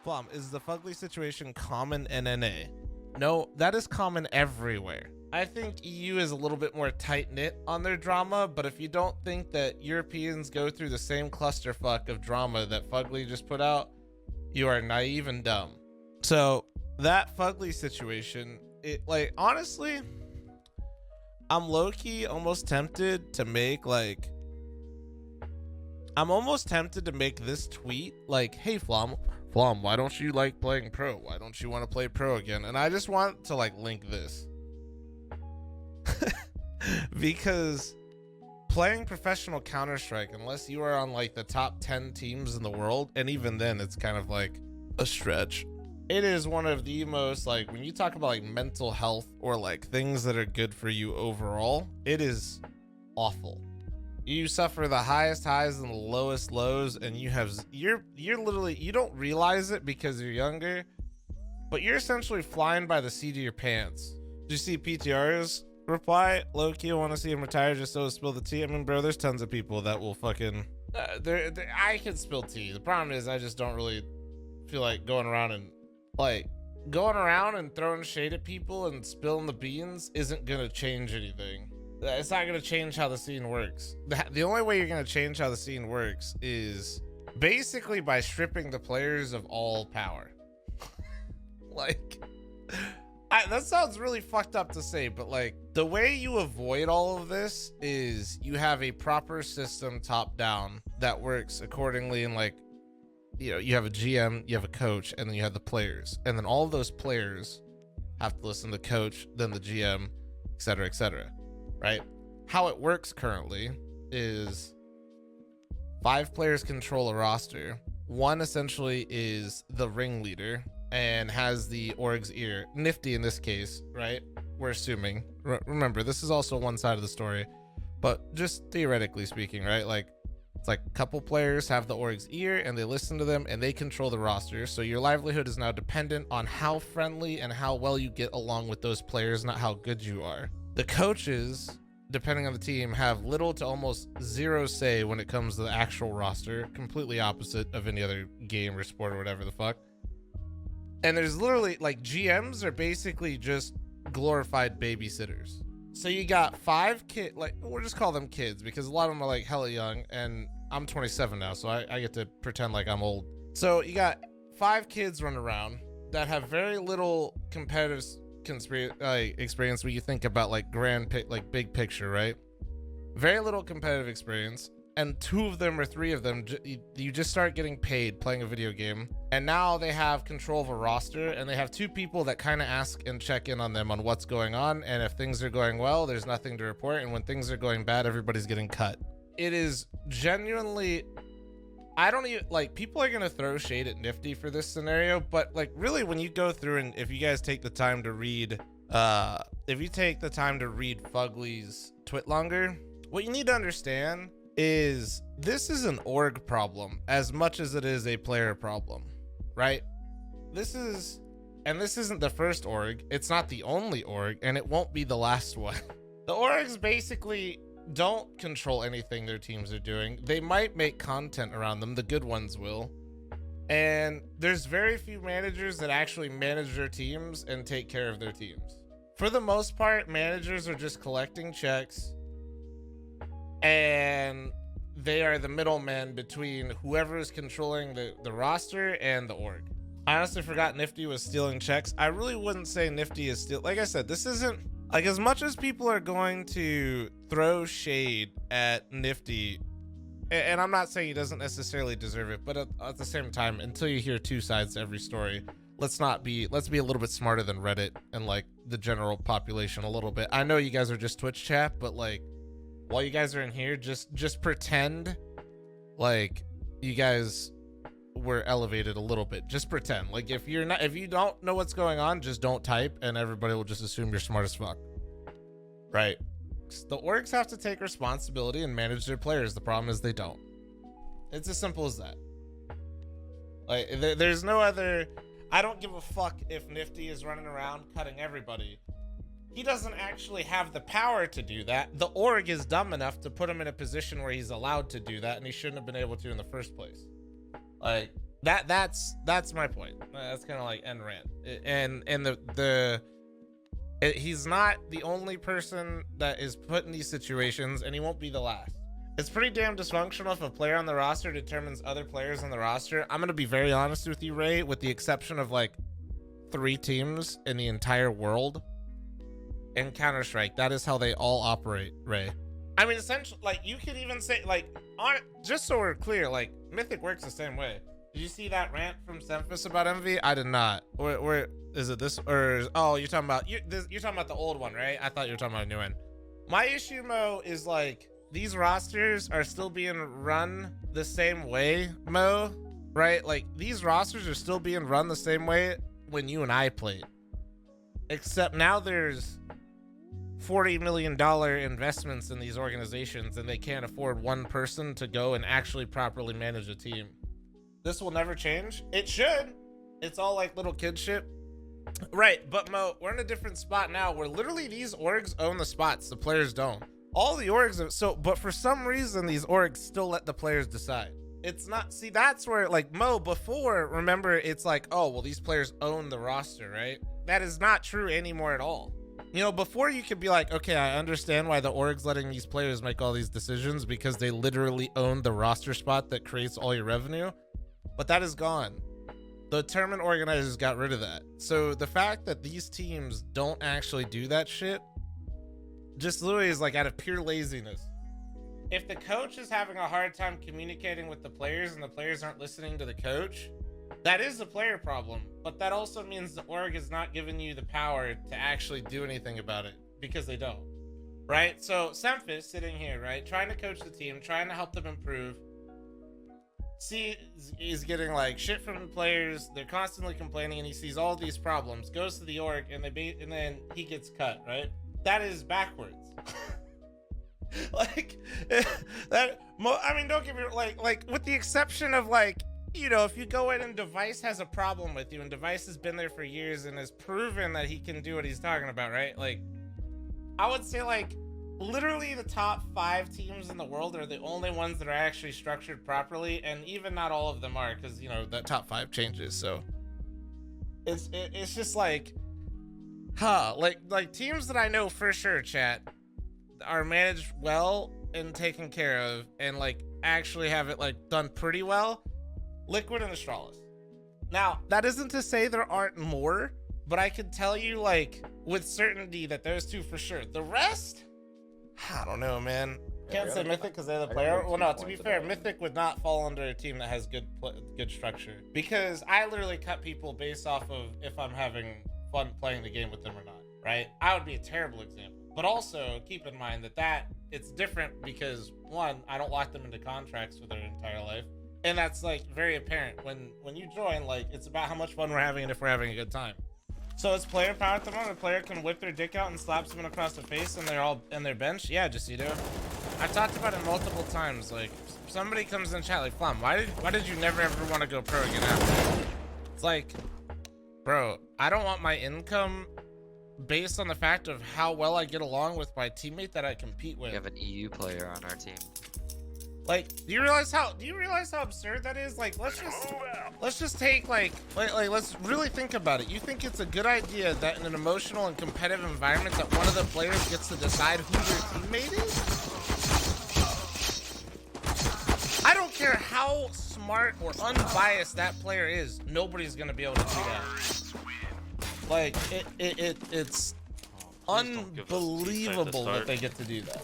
Plum, is the fugly situation common in NA? No, that is common everywhere. I think EU is a little bit more tight-knit on their drama, but if you don't think that Europeans go through the same clusterfuck of drama that Fugly just put out, you are naive and dumb. So that Fugly situation, honestly, I'm low-key almost tempted to make this tweet like, hey Flom, why don't you like playing pro? Why don't you want to play pro again? And I just want to like link this. Because playing professional Counter-Strike, unless you are on like the top 10 teams in the world, and even then it's kind of like a stretch, it is one of the most, like, when you talk about like mental health or like things that are good for you overall, it is awful. You suffer the highest highs and the lowest lows, and you're literally, you don't realize it because you're younger, but you're essentially flying by the seat of your pants. Did you see PTR's reply? Low-key, I want to see him retire just so to spill the tea. I mean, bro, there's tons of people that will fucking I can spill tea. The problem is I just don't really feel like going around and throwing shade at people and spilling the beans isn't gonna change anything. It's not gonna change how the scene works. The only way you're gonna change how the scene works is basically by stripping the players of all power. That sounds really fucked up to say, but like, the way you avoid all of this is you have a proper system top down that works accordingly, and like, you know, you have a GM, you have a coach, and then you have the players, and then all of those players have to listen to the coach, then the GM, etc., etc. Right? How it works currently is 5 players control a roster. 1 essentially is the ringleader and has the org's ear. Nifty in this case, right? We're assuming. Remember, this is also one side of the story, but just theoretically speaking, right? Like, it's like a couple players have the org's ear and they listen to them and they control the roster. So your livelihood is now dependent on how friendly and how well you get along with those players, not how good you are. The coaches, depending on the team, have little to almost zero say when it comes to the actual roster, completely opposite of any other game or sport or whatever the fuck. And there's literally, like, GMs are basically just glorified babysitters. So you got 5 kids, like, we'll just call them kids because a lot of them are like hella young, and I'm 27 now, so I get to pretend like I'm old. So you got 5 kids running around that have very little competitive experience when you think about like big picture, right? Very little competitive experience, and 2 of them or 3 of them you just start getting paid playing a video game, and now they have control of a roster, and they have 2 people that kind of ask and check in on them on what's going on, and if things are going well, there's nothing to report, and when things are going bad, everybody's getting cut. It is genuinely, I don't even, like, people are gonna throw shade at Nifty for this scenario, but like, really, when you go through, and if you guys take the time to read Fugly's twit longer, what you need to understand is this is an org problem as much as it is a player problem, right? This isn't the first org, it's not the only org, and it won't be the last one. The orgs basically don't control anything their teams are doing. They might make content around them, the good ones will, and there's very few managers that actually manage their teams and take care of their teams. For the most part, managers are just collecting checks, and they are the middleman between whoever is controlling the roster and the org. I honestly forgot Nifty was stealing checks. I really wouldn't say Nifty is still, like I said, this isn't, like, as much as people are going to throw shade at Nifty, and I'm not saying he doesn't necessarily deserve it, but at the same time, until you hear 2 sides to every story, let's be a little bit smarter than Reddit and like the general population a little bit. I know you guys are just Twitch chat, but like, while you guys are in here, just pretend like you guys were elevated a little bit. Just pretend. Like, if you don't know what's going on, just don't type, and everybody will just assume you're smart as fuck. Right? The orgs have to take responsibility and manage their players. The problem is they don't. It's as simple as that. Like, there's no other. I don't give a fuck if Nifty is running around cutting everybody. he doesn't actually have the power to do that. The org is dumb enough to put him in a position where he's allowed to do that, and he shouldn't have been able to in the first place. Like that's my point. That's kind of like end rant. And he's not the only person that is put in these situations, and he won't be the last. It's pretty damn dysfunctional if a player on the roster determines other players on the roster. I'm gonna be very honest with you, Ray, with the exception of like 3 teams in the entire world. In Counter-Strike, that is how they all operate, Ray. I mean, essentially, like, you could even say, like, just so we're clear, like, Mythic works the same way. Did you see that rant from Semphis about Envy? I did not. Where is it this, or, oh, you're talking about the old one, right? I thought you were talking about a new one. My issue, Mo, is, like, these rosters are still being run the same way, Mo, right? Like, these rosters are still being run the same way when you and I played. Except now there's $40 million investments in these organizations, and they can't afford one person to go and actually properly manage a team. This will never change. It should. It's all like little kid shit. Right, but Mo, we're in a different spot now where literally these orgs own the spots, the players don't. All the orgs are, but for some reason these orgs still let the players decide. It's not, see, that's where, like, Mo, before, remember, it's like, oh, well, these players own the roster, right? That is not true anymore at all. You know, before you could be like, okay, I understand why the org's letting these players make all these decisions because they literally own the roster spot that creates all your revenue. But that is gone. The tournament organizers got rid of that. So the fact that these teams don't actually do that shit just literally is like out of pure laziness. If the coach is having a hard time communicating with the players and the players aren't listening to the coach, that is a player problem, but that also means the org is not giving you the power to actually do anything about it because they don't, right? So Semphis sitting here, right, trying to coach the team, trying to help them improve. See, he's getting like shit from the players. They're constantly complaining, and he sees all these problems. Goes to the org, and then he gets cut, right? That is backwards. Like that. I mean, don't get me like with the exception of like, you know, if you go in and Device has a problem with you, and Device has been there for years and has proven that he can do what he's talking about, right? Like, I would say like literally the top 5 teams in the world are the only ones that are actually structured properly, and even not all of them are, because, you know, that top 5 changes. So it's just like, like teams that I know for sure, chat, are managed well and taken care of, and like actually have it like done pretty well. Liquid and Astralis. Now, that isn't to say there aren't more, but I can tell you like with certainty that those 2 for sure. The rest, I don't know, man. Can't say Mythic because they're the player. Well, no, to be fair, Mythic would not fall under a team that has good structure, because I literally cut people based off of if I'm having fun playing the game with them or not, right? I would be a terrible example. But also keep in mind that it's different because, one, I don't lock them into contracts for their entire life. And that's like very apparent when you join. Like, it's about how much fun we're having and if we're having a good time. So it's player power at the moment. A player can whip their dick out and slap someone across the face, and they're all in their bench. Yeah, Jacido. I've talked about it multiple times. Like, somebody comes in chat like, Flom, why did you never ever want to go pro again after? It's like, bro, I don't want my income based on the fact of how well I get along with my teammate that I compete with. We have an EU player on our team. Like, do you realize how absurd that is? Like, let's just take like let's really think about it. You think it's a good idea that in an emotional and competitive environment that one of the players gets to decide who their teammate is? I don't care how smart or unbiased that player is, nobody's gonna be able to do that. Like, it's unbelievable that they get to do that.